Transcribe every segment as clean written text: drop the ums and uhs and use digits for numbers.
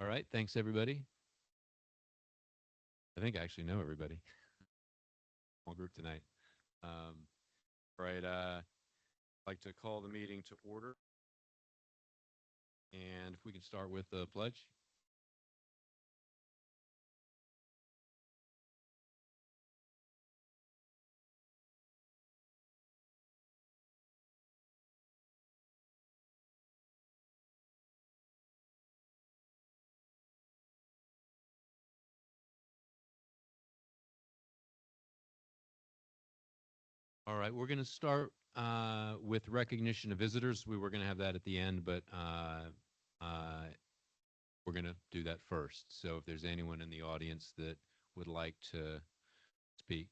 All right. Thanks, everybody. I think I actually know everybody. Small group tonight. All right. I'd like to call the meeting to order. And if we can start with the pledge. All right. We're going to start with recognition of visitors. We were going to have that at the end, but we're going to do that first. So if there's anyone in the audience that would like to speak.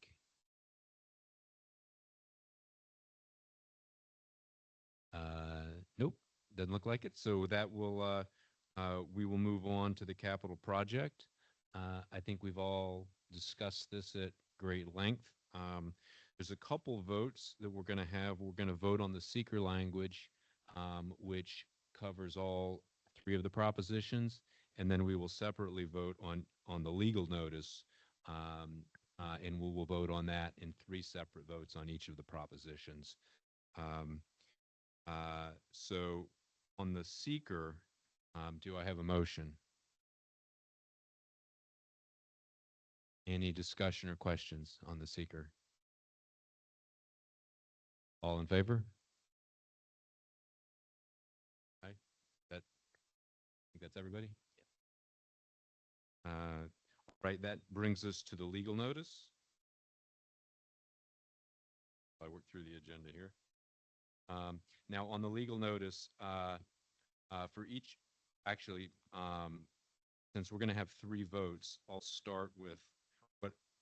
Nope, doesn't look like it. So that will we will move on to the capital project. I think we've all discussed this at great length. There's a couple votes that we're going to have. We're going to vote on the seeker language, which covers all three of the propositions, and then we will separately vote on the legal notice, and we will vote on that in three separate votes on each of the propositions. Um, so on the seeker, do I have a motion? Any discussion or questions on the seeker? All in favor? Aye. That, I think that's everybody. Right, that brings us to the legal notice. I work through the agenda here. Now on the legal notice, for each, actually, since we're going to have three votes, I'll start with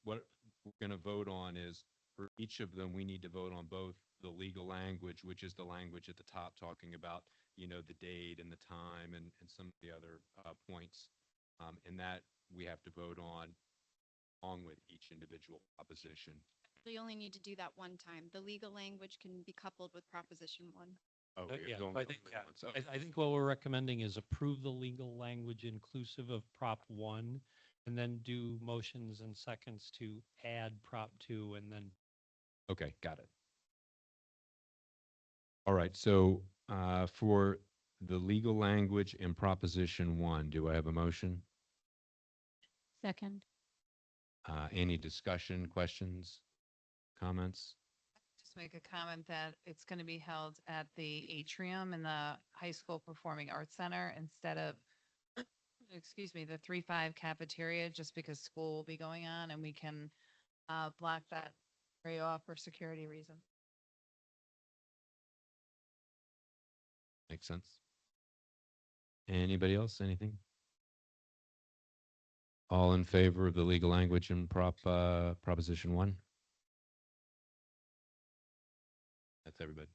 what we're going to vote on is for each of them, we need to vote on both the legal language, which is the language at the top talking about, the date and the time and some of the other points. And that we have to vote on along with each individual proposition. You only need to do that one time. The legal language can be coupled with Proposition 1. Oh, we have Yeah, to go on I think, complete ones. I think what we're recommending is approve the legal language inclusive of Prop 1, and then do motions and seconds to add Prop 2, and then Okay, got it. All right, so for the legal language in Proposition 1, do I have a motion? Second. Any discussion, questions, comments? Just make a comment that it's going to be held at the atrium in the high school performing arts center instead of, excuse me, the 3-5 cafeteria, just because school will be going on and we can block that area off for security reasons. Makes sense. Anybody else? Anything? All in favor of the legal language in Proposition 1? That's everybody.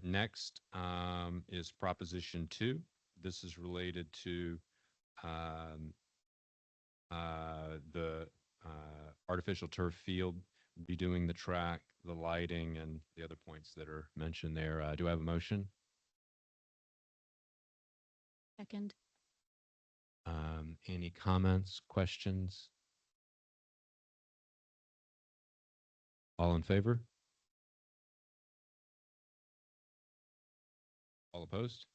Next is Proposition 2. This is related to the artificial turf field, redoing the track, the lighting, and the other points that are mentioned there. Do I have a motion? Second. Any comments, questions? All in favor? All opposed?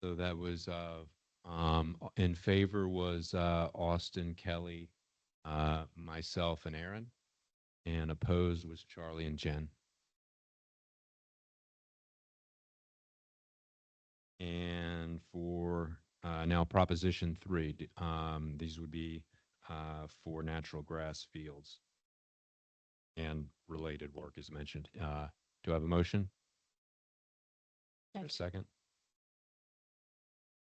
So that was in favor was Austin, Kelly, myself, and Aaron, and opposed was Charlie and Jen. And for now, Proposition 3, these would be for natural grass fields and related work as mentioned. Do I have a motion? A second?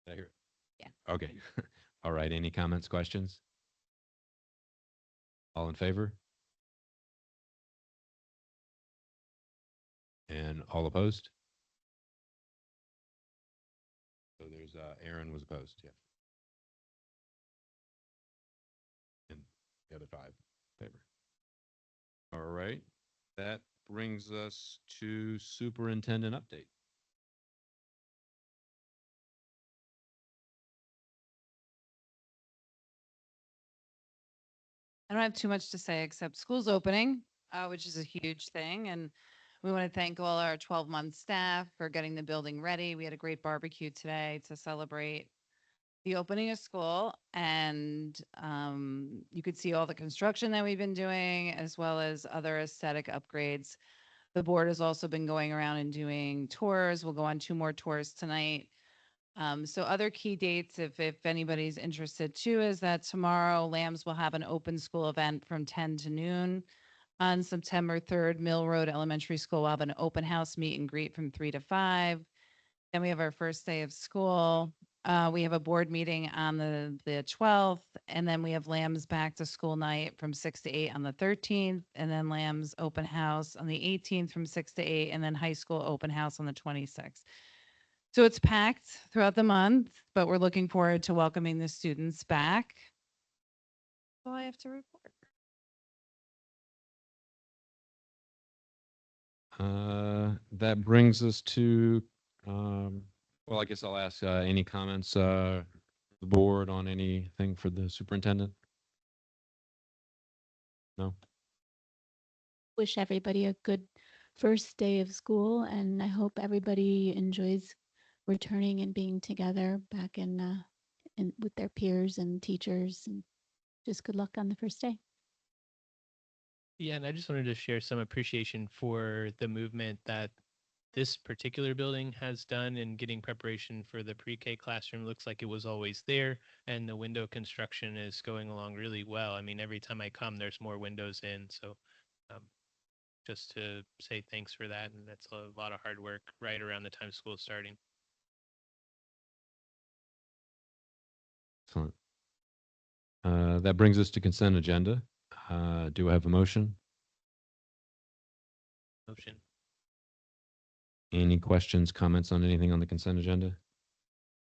Did I hear it? Yeah. Okay. All right. Any comments, questions? All in favor? And all opposed? So there's Aaron was opposed. Yeah. The other 5. Favor. All right. That brings us to superintendent update. I don't have too much to say except school's opening, which is a huge thing. And we want to thank all our 12-month staff for getting the building ready. We had a great barbecue today to celebrate the opening of school. And you could see all the construction that we've been doing, as well as other aesthetic upgrades. The board has also been going around and doing tours. We'll go on 2 more tours tonight. So other key dates, if anybody's interested too, is that tomorrow Lambs will have an open school event from 10 to noon. On September 3rd, Mill Road Elementary School will have an open house meet and greet from 3 to 5. Then we have our first day of school. We have a board meeting on the 12th, and then we have Lambs back to school night from 6 to 8 on the 13th, and then Lambs open house on the 18th from 6 to 8, and then high school open house on the 26th. So it's packed throughout the month, but we're looking forward to welcoming the students back. That's all I have to report. That brings us to, well, I guess I'll ask any comments, the board on anything for the superintendent? No? Wish everybody a good first day of school, and I hope everybody enjoys returning and being together back in with their peers and teachers, and just good luck on the first day. Yeah, and I just wanted to share some appreciation for the movement that this particular building has done in getting preparation for the pre-K classroom. Looks like it was always there, and the window construction is going along really well. I mean, every time I come, there's more windows in. So just to say thanks for that. And that's a lot of hard work right around the time school is starting. Excellent. That brings us to consent agenda. Do I have a motion? Motion. Any questions, comments on anything on the consent agenda?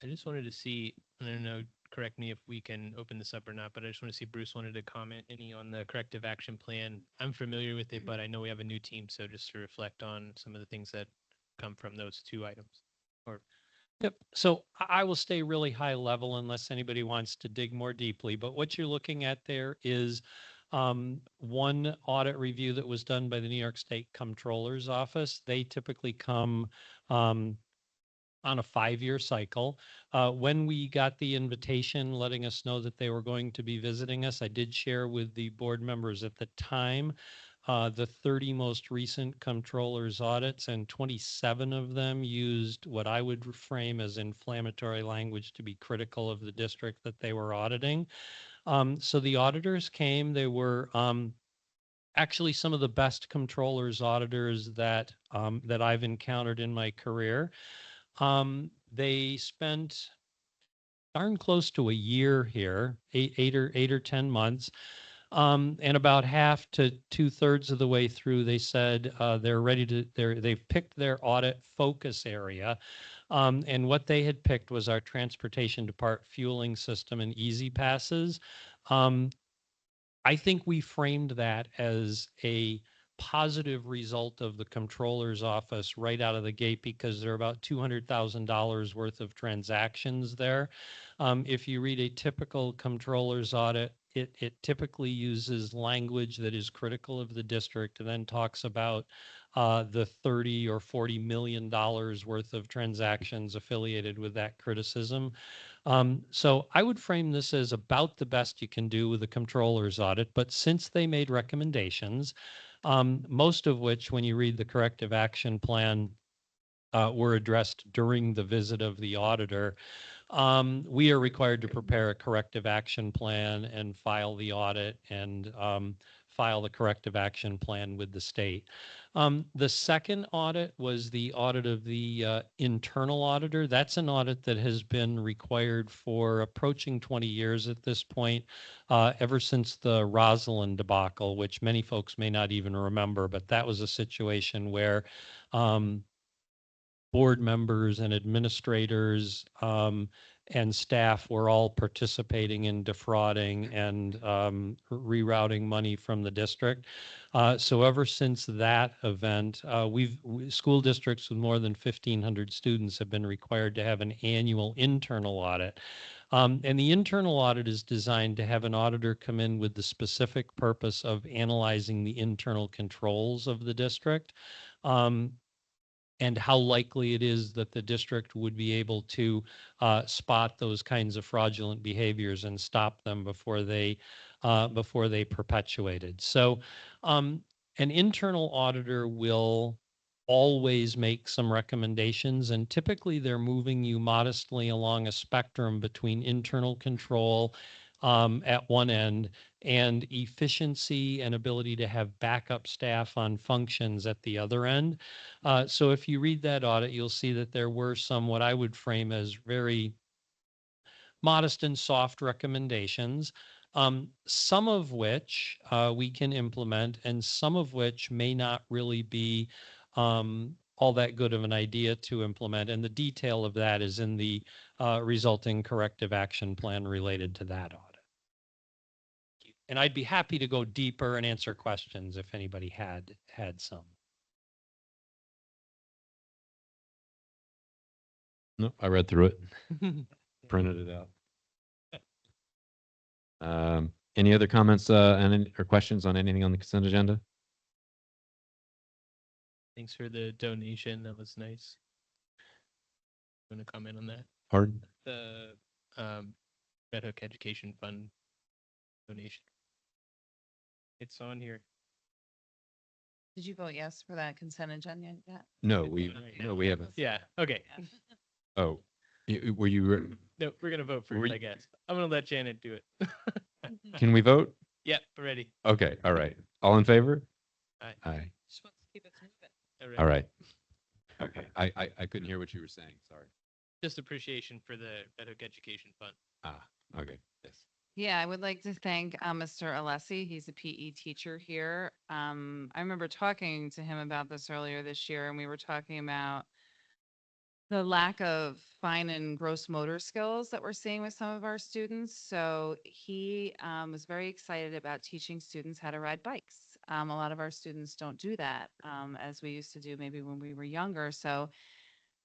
I just wanted to see, I don't know, correct me if we can open this up or not, but I just want to see Bruce wanted to comment any on the corrective action plan. I'm familiar with it, but I know we have a new team, so just to reflect on some of the things that come from those 2 items. Yep. So I will stay really high level unless anybody wants to dig more deeply. But what you're looking at there is one audit review that was done by the New York State Comptroller's Office. They typically come on a 5-year cycle. When we got the invitation letting us know that they were going to be visiting us, I did share with the board members at the time the 30 most recent comptrollers audits, and 27 of them used what I would frame as inflammatory language to be critical of the district that they were auditing. So the auditors came. They were actually some of the best comptrollers auditors that that I've encountered in my career. They spent darn close to a year here, eight or 10 months. And about half to 2/3 of the way through, they said they're ready to, they've picked their audit focus area. And what they had picked was our transportation depart fueling system and easy passes. I think we framed that as a positive result of the comptroller's office right out of the gate, because there are about $200,000 worth of transactions there. If you read a typical comptroller's audit, it typically uses language that is critical of the district and then talks about the 30 or $40 million worth of transactions affiliated with that criticism. So I would frame this as about the best you can do with the comptroller's audit. But since they made recommendations, most of which, when you read the corrective action plan, were addressed during the visit of the auditor, we are required to prepare a corrective action plan and file the audit and file the corrective action plan with the state. The second audit was the audit of the internal auditor. That's an audit that has been required for approaching 20 years at this point, ever since the Rosalind debacle, which many folks may not even remember, but that was a situation where board members and administrators and staff were all participating in defrauding and rerouting money from the district. So ever since that event, school districts with more than 1,500 students have been required to have an annual internal audit. And the internal audit is designed to have an auditor come in with the specific purpose of analyzing the internal controls of the district. And how likely it is that the district would be able to spot those kinds of fraudulent behaviors and stop them before they perpetuated. So an internal auditor will always make some recommendations, and typically they're moving you modestly along a spectrum between internal control at one end and efficiency and ability to have backup staff on functions at the other end. So if you read that audit, you'll see that there were some what I would frame as very modest and soft recommendations, some of which we can implement and some of which may not really be all that good of an idea to implement. And the detail of that is in the resulting corrective action plan related to that audit. And I'd be happy to go deeper and answer questions if anybody had some. No, I read through it, printed it out. Any other comments or questions on anything on the consent agenda? Thanks for the donation. That was nice. Want to comment on that? Pardon? The Red Hook Education Fund donation. It's on here. Did you vote yes for that consent agenda yet? No, It's we on right no, now. we haven't. Yeah. Okay. Oh, were you? No, we're gonna vote Were first, you- I guess. I'm gonna let Janet do it. Can we vote? Yep, ready. Okay, all right. All in favor? Aye. Aye. Just wants to keep it moving. All right. Okay, I couldn't hear what you were saying. Sorry. Just appreciation for the Red Hook Education Fund. Ah, okay. Yes. Yeah, I would like to thank Mr. Alessi. He's a PE teacher here. I remember talking to him about this earlier this year, and we were talking about the lack of fine and gross motor skills that we're seeing with some of our students. So he was very excited about teaching students how to ride bikes. A lot of our students don't do that as we used to do maybe when we were younger. So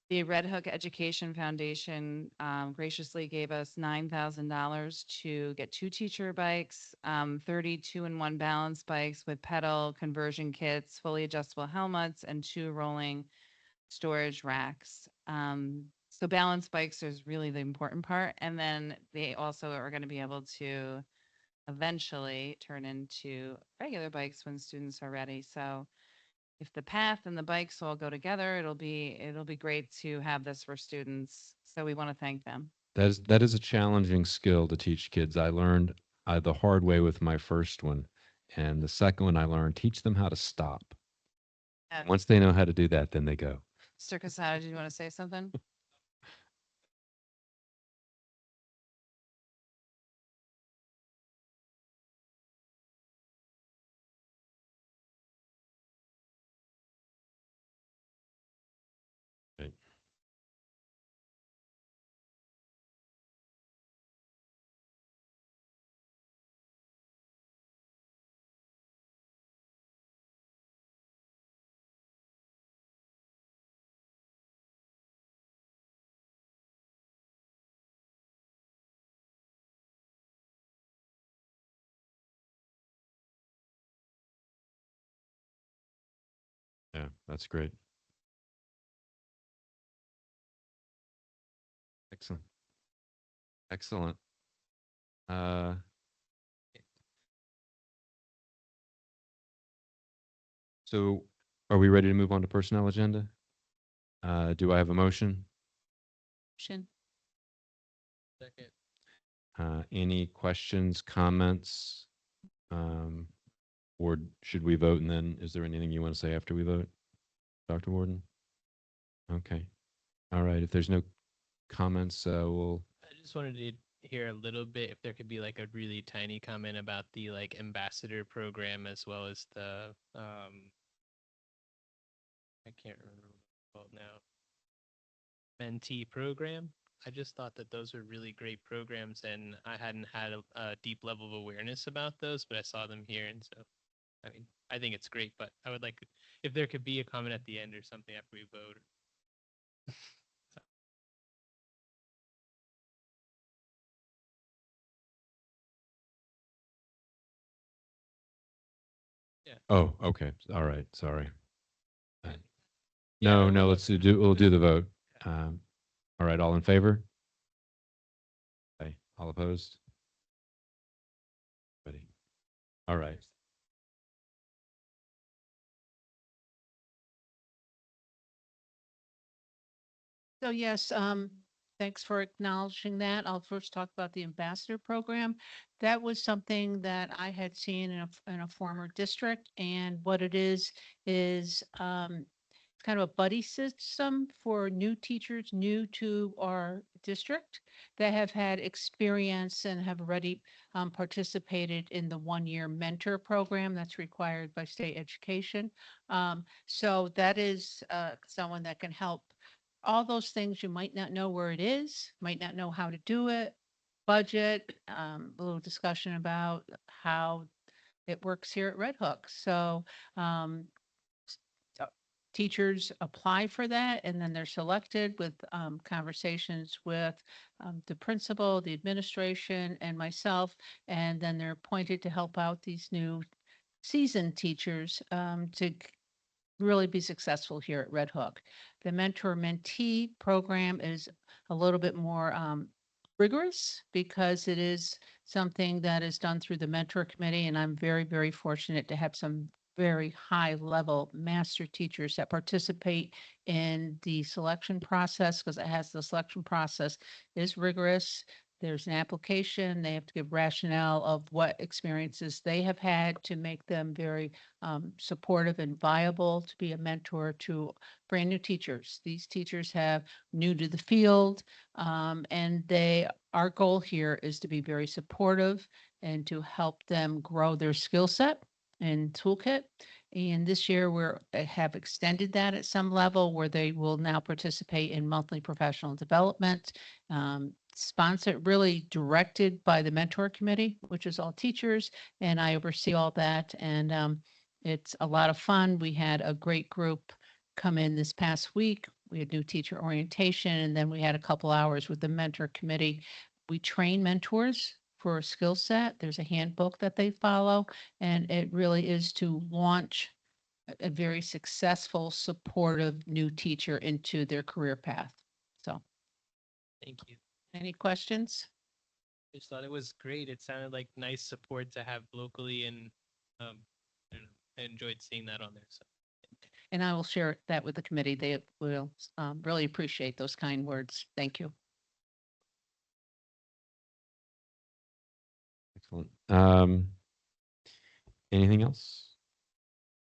the Red Hook Education Foundation graciously gave us $9,000 to get 2 teacher bikes, 30 2-in-1 balance bikes with pedal conversion kits, fully adjustable helmets, and 2 rolling storage racks. So balance bikes is really the important part. And then they also are going to be able to eventually turn into regular bikes when students are ready. So if the path and the bikes all go together, it'll be great to have this for students. So we want to thank them. That is a challenging skill to teach kids. I learned the hard way with my first one, and the second one I learned teach them how to stop. Uh, Once they know how to do that, then they go. Mr. Casada, do you want to say something? Right. Yeah, that's great. Excellent. Excellent. So are we ready to move on to personnel agenda? Do I have a motion? Motion. Second. Any questions, comments? Or should we vote? And then is there anything you want to say after we vote? Dr. Warden? Okay. All right. If there's no comments, we'll, I just wanted to hear a little bit if there could be like a really tiny comment about the like ambassador program as well as the I can't remember what it's called now. Mentee program. I just thought that those were really great programs, and I hadn't had a deep level of awareness about those, but I saw them here, and so I mean, I think it's great. But I would like if there could be a comment at the end or something after we vote. Oh, okay. All right. Sorry. Uh, Yeah, No, no, no, we'll let's vote. we'll do the vote. All right, all in favor? Okay, all opposed? Ready? All right. So yes, thanks for acknowledging that. I'll first talk about the ambassador program. That was something that I had seen in a former district, and what it is it's kind of a buddy system for new teachers new to our district that have had experience and have already participated in the 1-year mentor program that's required by state education. So that is someone that can help all those things. You might not know where it is, might not know how to do it, budget, a little discussion about how it works here at Red Hook. So um, uh, teachers apply for that, and then they're selected with conversations with the principal, the administration, and myself, and then they're appointed to help out these new seasoned teachers to really be successful here at Red Hook. The mentor mentee program is a little bit more rigorous because it is something that is done through the mentor committee. And I'm very, very fortunate to have some very high level master teachers that participate in the selection process, because it has the selection process is rigorous. There's an application. They have to give rationale of what experiences they have had to make them very supportive and viable to be a mentor to brand new teachers. These teachers have new to the field, and our goal here is to be very supportive and to help them grow their skill set and toolkit. And this year have extended that at some level where they will now participate in monthly professional development, sponsored, really directed by the mentor committee, which is all teachers, and I oversee all that. And it's a lot of fun. We had a great group come in this past week. We had new teacher orientation, and then we had a couple hours with the mentor committee. We train mentors for a skill set. There's a handbook that they follow, and it really is to launch a very successful, supportive new teacher into their career path. So, Thank you. any questions? Just thought it was great. It sounded like nice support to have locally, and um, I don't know, I enjoyed seeing that on there. So And I will share that with the committee. They will really appreciate those kind words. Thank you. Excellent. Anything else?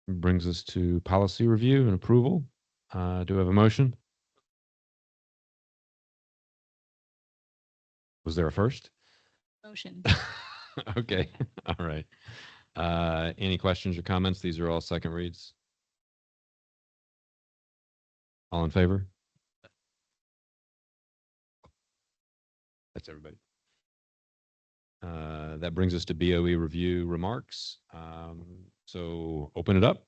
Brings us to policy review and approval. Do we have a motion? Was there a first? Motion. Okay, all right. Any questions or comments? These are all second reads. All in favor? That's everybody. That brings us to BOE review remarks. So open it up.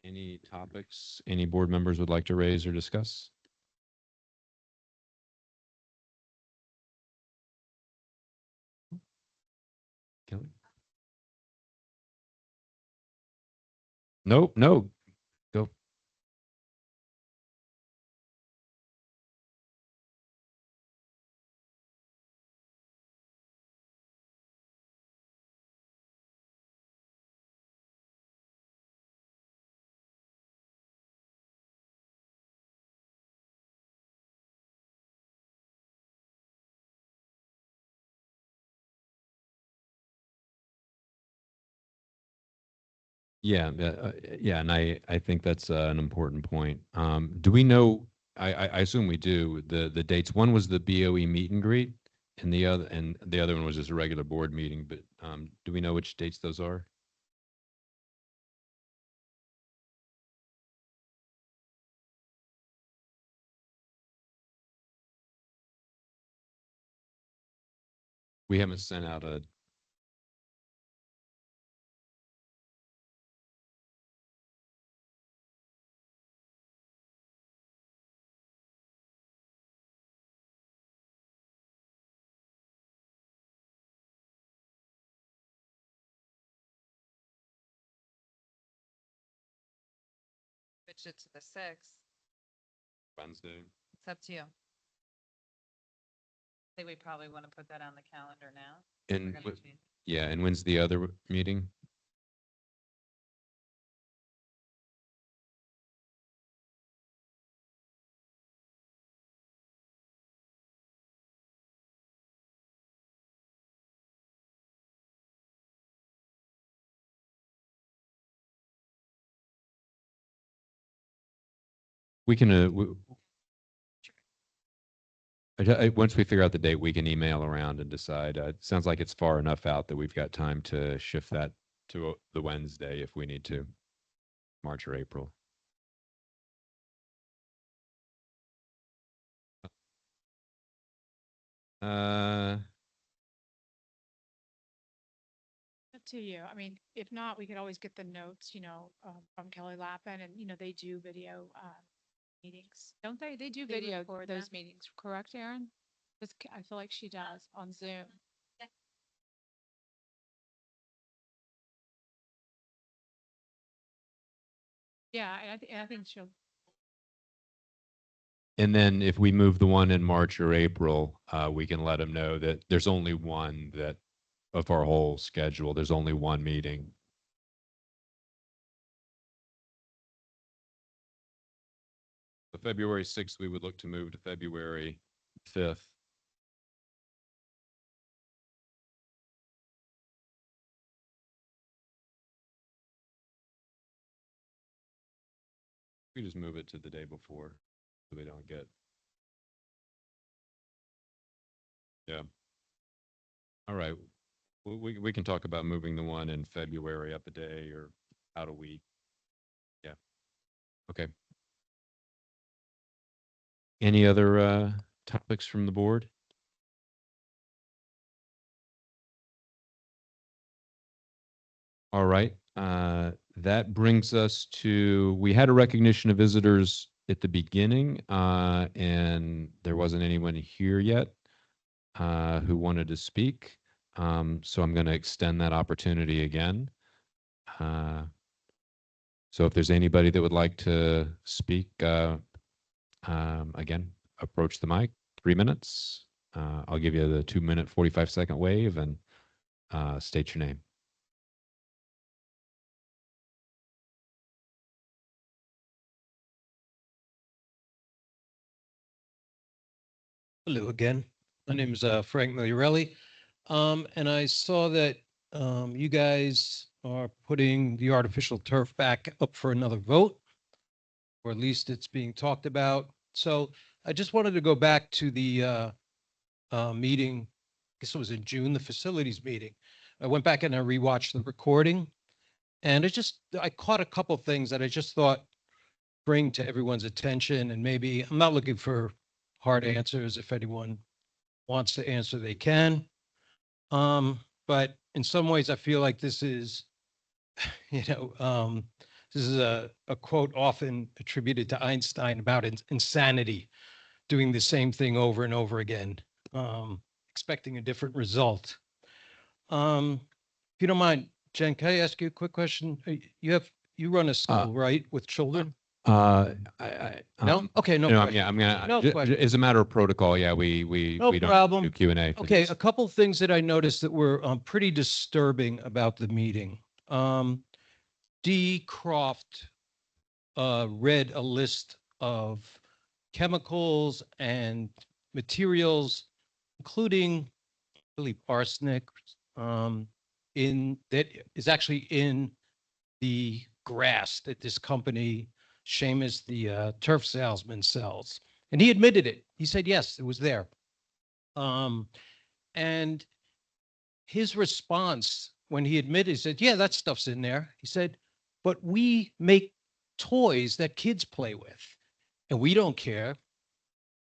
Any topics any board members would like to raise or discuss? Kelly? Nope, no. Go. Yeah, and I think that's an important point. Do we know, I assume we do, the dates. One was the BOE meet and greet, and the other one was just a regular board meeting, but do we know which dates those are? We haven't sent out a, Switch it to the 6th. Wednesday. It's up to you. I think we probably want to put that on the calendar now. We're And, gonna wh- change- yeah, and when's the other meeting? We can, once we figure out the date, we can email around and decide. It sounds like it's far enough out that we've got time to shift that to the Wednesday if we need to, March or April. Uh, Up to you. I mean, if not, we could always get the notes, from Kelly Lappin and, they do video, meetings. Don't they? They do They video record those them. meetings, correct, Aaron? I feel like she does on Zoom. Yeah, and I think she'll, and then if we move the one in March or April, we can let them know that there's only one that of our whole schedule, there's only one meeting. The February 6th, we would look to move to February 5th. We just move it to the day before, so we don't get. Yeah. All right. We can talk about moving the one in February up a day or out a week. Yeah. Okay. Any other topics from the board? All right. That brings us to, we had a recognition of visitors at the beginning, and there wasn't anyone here yet who wanted to speak. So I'm going to extend that opportunity again. So if there's anybody that would like to speak, again, approach the mic, 3 minutes. I'll give you the 2-minute, 45-second wave and state your name. Hello again. My name is Frank Migliarelli. And I saw that you guys are putting the artificial turf back up for another vote, or at least it's being talked about. So I just wanted to go back to the meeting, I guess it was in June, the facilities meeting. I went back and I rewatched the recording, and I caught a couple things that I just thought bring to everyone's attention, and maybe I'm not looking for hard answers. If anyone wants to answer, they can. But in some ways, I feel like this is, this is a quote often attributed to Einstein about insanity, doing the same thing over and over again, expecting a different result. If you don't mind, Jen, can I ask you a quick question? You run a school, right, with children? No? Okay, no No, question. I'm gonna, No question. as a matter of protocol, yeah, we No don't problem. do Q&A. for Okay, these. a couple things that I noticed that were pretty disturbing about the meeting. Dee Croft read a list of chemicals and materials, including, I believe, arsenic, that is actually in the grass that this company, Seamus, the turf salesman, sells. And he admitted it. He said, yes, it was there. And his response when he admitted, he said, yeah, that stuff's in there. He said, but we make toys that kids play with, and we don't care.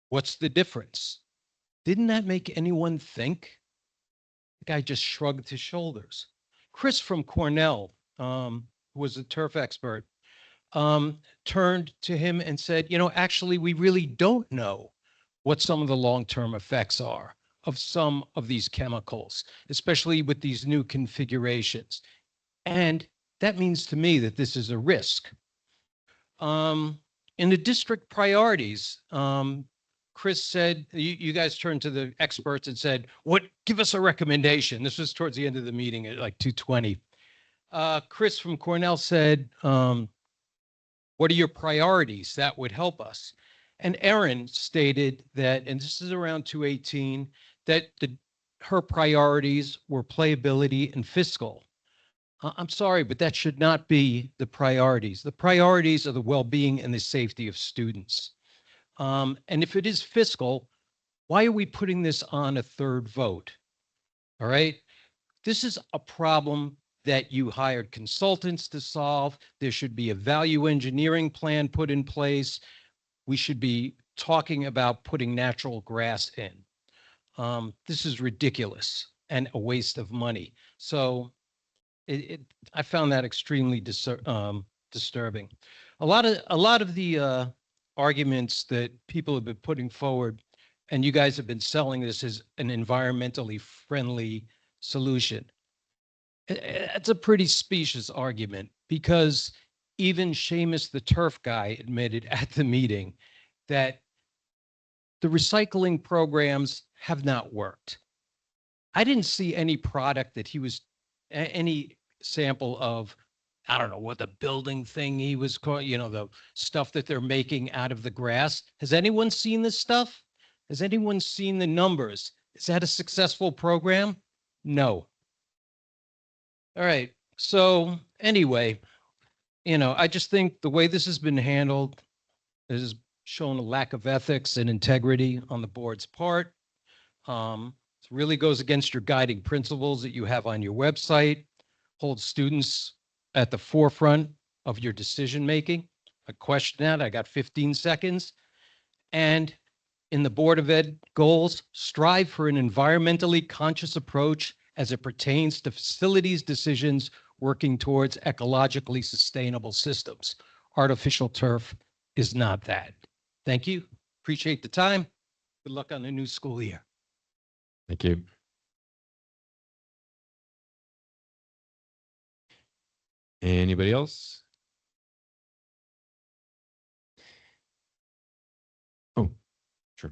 What's the difference? Didn't that make anyone think? The guy just shrugged his shoulders. Chris from Cornell, who was a turf expert, turned to him and said, actually, we really don't know what some of the long-term effects are of some of these chemicals, especially with these new configurations. And that means to me that this is a risk. In the district priorities, Chris said, you guys turned to the experts and said, give us a recommendation. This was towards the end of the meeting at like 2:20. Chris from Cornell said, what are your priorities? That would help us. And Erin stated that, and this is around 2:18, that her priorities were playability and fiscal. I'm sorry, but that should not be the priorities. The priorities are the well-being and the safety of students. And if it is fiscal, why are we putting this on a third vote? All right. This is a problem that you hired consultants to solve. There should be a value engineering plan put in place. We should be talking about putting natural grass in. This is ridiculous and a waste of money. So I found that extremely disturbing. A lot of the arguments that people have been putting forward, and you guys have been selling this as an environmentally friendly solution. It's a pretty specious argument, because even Seamus, the turf guy, admitted at the meeting that the recycling programs have not worked. I didn't see any product that he was, any sample of, I don't know what the building thing he was calling, the stuff that they're making out of the grass. Has anyone seen this stuff? Has anyone seen the numbers? Is that a successful program? No. All right. So anyway, I just think the way this has been handled has shown a lack of ethics and integrity on the board's part. It really goes against your guiding principles that you have on your website. Hold students at the forefront of your decision-making. I question that. I got 15 seconds. And in the Board of Ed goals, strive for an environmentally conscious approach as it pertains to facilities decisions working towards ecologically sustainable systems. Artificial turf is not that. Thank you. Appreciate the time. Good luck on the new school year. Thank you. Anybody else? Oh, sure.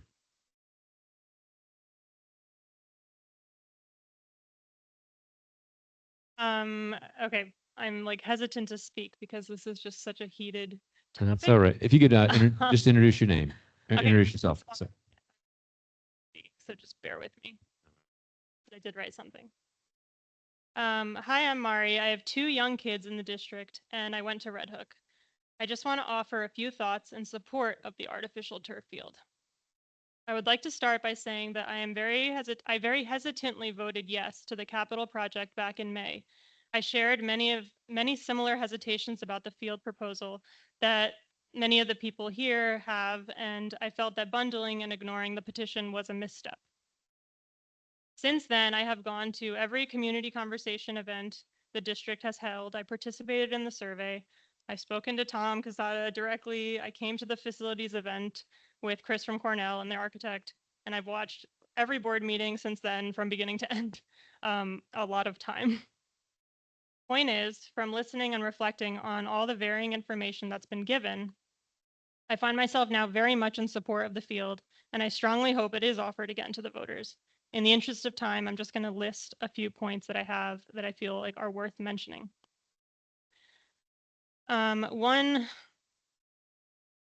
Okay, I'm like hesitant to speak because this is just such a heated That's topic. all right. If you could just introduce your name, Okay. introduce yourself. So. So just bear with me. I did write something. Hi, I'm Mari. I have 2 young kids in the district, and I went to Red Hook. I just want to offer a few thoughts in support of the artificial turf field. I would like to start by saying that I very hesitantly voted yes to the capital project back in May. I shared many similar hesitations about the field proposal that many of the people here have, and I felt that bundling and ignoring the petition was a misstep. Since then, I have gone to every community conversation event the district has held. I participated in the survey. I've spoken to Tom Casada directly. I came to the facilities event with Chris from Cornell and the architect, and I've watched every board meeting since then from beginning to end, a lot of time. Point is, from listening and reflecting on all the varying information that's been given, I find myself now very much in support of the field, and I strongly hope it is offered again to the voters. In the interest of time, I'm just going to list a few points that I have that I feel like are worth mentioning. One,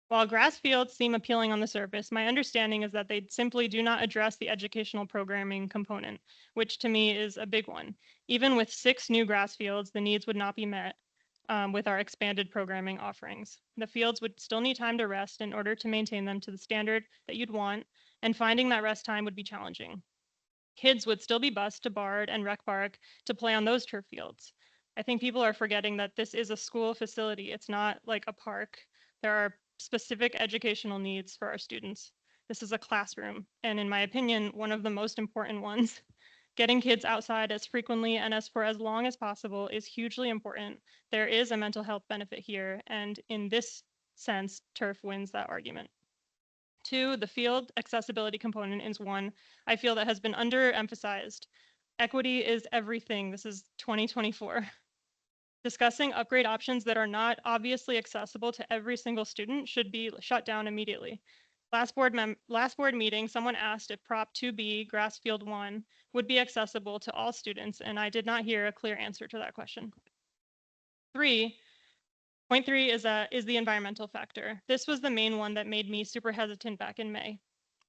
while grass fields seem appealing on the surface, my understanding is that they simply do not address the educational programming component, which to me is a big one. Even with 6 new grass fields, the needs would not be met with our expanded programming offerings. The fields would still need time to rest in order to maintain them to the standard that you'd want, and finding that rest time would be challenging. Kids would still be bused to Bard and Rec Park to play on those turf fields. I think people are forgetting that this is a school facility. It's not like a park. There are specific educational needs for our students. This is a classroom, and in my opinion, one of the most important ones. Getting kids outside as frequently and for as long as possible is hugely important. There is a mental health benefit here, and in this sense, turf wins that argument. 2, the field accessibility component is one I feel that has been underemphasized. Equity is everything. This is 2024. Discussing upgrade options that are not obviously accessible to every single student should be shut down immediately. Last board meeting, someone asked if Prop 2B Grassfield 1 would be accessible to all students, and I did not hear a clear answer to that question. Point 3 is the environmental factor. This was the main one that made me super hesitant back in May.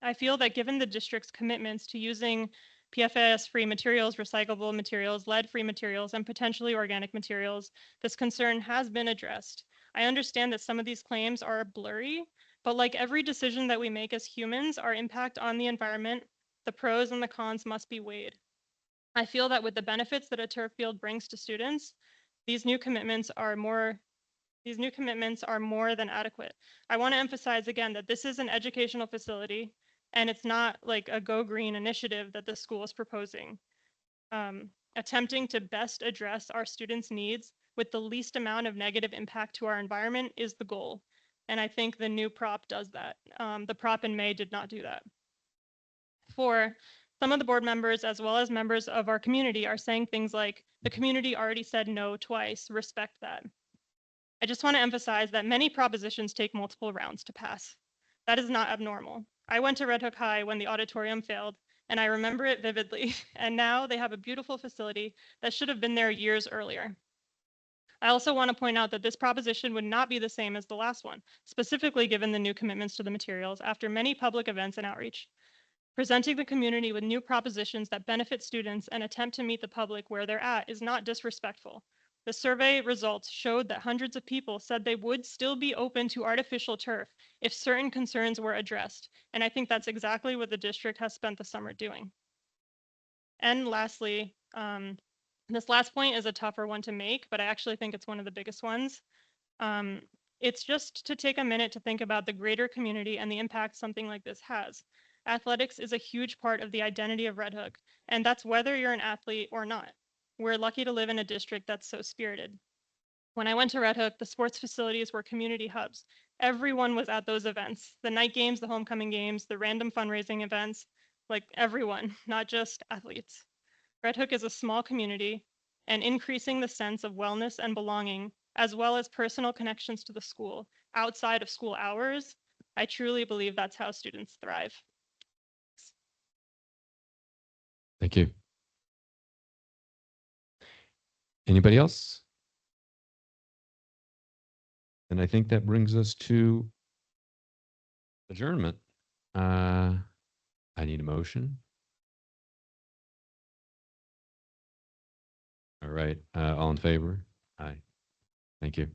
I feel that given the district's commitments to using PFAS-free materials, recyclable materials, lead-free materials, and potentially organic materials, this concern has been addressed. I understand that some of these claims are blurry, but like every decision that we make as humans, our impact on the environment, the pros and the cons must be weighed. I feel that with the benefits that a turf field brings to students, these new commitments are more than adequate. I want to emphasize again that this is an educational facility and it's not like a Go Green initiative that the school is proposing. Attempting to best address our students' needs with the least amount of negative impact to our environment is the goal. And I think the new prop does that. The prop in May did not do that. 4, some of the board members, as well as members of our community, are saying things like, the community already said no twice, respect that. I just want to emphasize that many propositions take multiple rounds to pass. That is not abnormal. I went to Red Hook High when the auditorium failed, and I remember it vividly. And now they have a beautiful facility that should have been there years earlier. I also want to point out that this proposition would not be the same as the last one, specifically given the new commitments to the materials after many public events and outreach. Presenting the community with new propositions that benefit students and attempt to meet the public where they're at is not disrespectful. The survey results showed that hundreds of people said they would still be open to artificial turf if certain concerns were addressed. And I think that's exactly what the district has spent the summer doing. And lastly, this last point is a tougher one to make, but I actually think it's one of the biggest ones. It's just to take a minute to think about the greater community and the impact something like this has. Athletics is a huge part of the identity of Red Hook, and that's whether you're an athlete or not. We're lucky to live in a district that's so spirited. When I went to Red Hook, the sports facilities were community hubs. Everyone was at those events, the night games, the homecoming games, the random fundraising events, like everyone, not just athletes. Red Hook is a small community, and increasing the sense of wellness and belonging, as well as personal connections to the school outside of school hours, I truly believe that's how students thrive. Thank you. Anybody else? And I think that brings us to adjournment. I need a motion. All right, all in favor? Aye. Thank you.